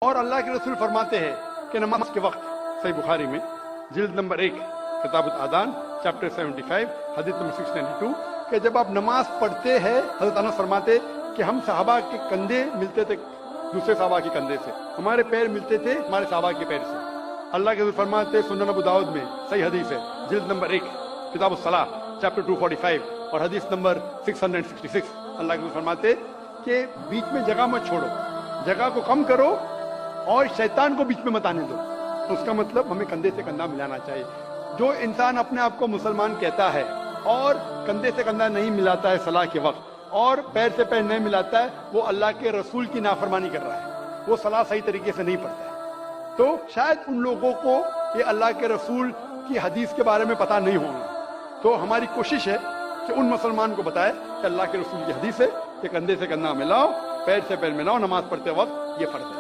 और अल्लाह के रसूल फरमाते हैं कि नमाज के वक्त, सही बुखारी में जिल्द नंबर 1 किताब आदान चैप्टर 75 हदीस नंबर 692 कि जब आप नमाज पढ़ते हैं, हज़रत अनस फरमाते कि हम सहाबा के कंधे मिलते थे दूसरे सहाबा के कंधे से, हमारे पैर मिलते थे हमारे सहाबा के पैर से। अल्लाह के रसूल फरमाते सुनन अबू दाऊद में सही हदीस है, जिल्द नंबर 1 किताब सलाह चैप्टर 245 और हदीस नंबर 666, अल्लाह के रसूल फरमाते कि बीच में जगह मत छोड़ो, जगह को कम करो और शैतान को बीच में मत आने दो। तो उसका मतलब हमें कंधे से कंधा मिलाना चाहिए। जो इंसान अपने आप को मुसलमान कहता है और कंधे से कंधा नहीं मिलाता है सलाह के वक्त और पैर से पैर नहीं मिलाता है, वो अल्लाह के रसूल की नाफरमानी कर रहा है, वो सलाह सही तरीके से नहीं पढ़ता है। तो शायद उन लोगों को ये अल्लाह के रसूल की हदीस के बारे में पता नहीं होगा। तो हमारी कोशिश है कि उन मुसलमान को बताए कि अल्लाह के रसूल की हदीस है कि कंधे से कंधा मिलाओ, पैर से पैर मिलाओ, नमाज पढ़ते वक्त ये फर्ज है।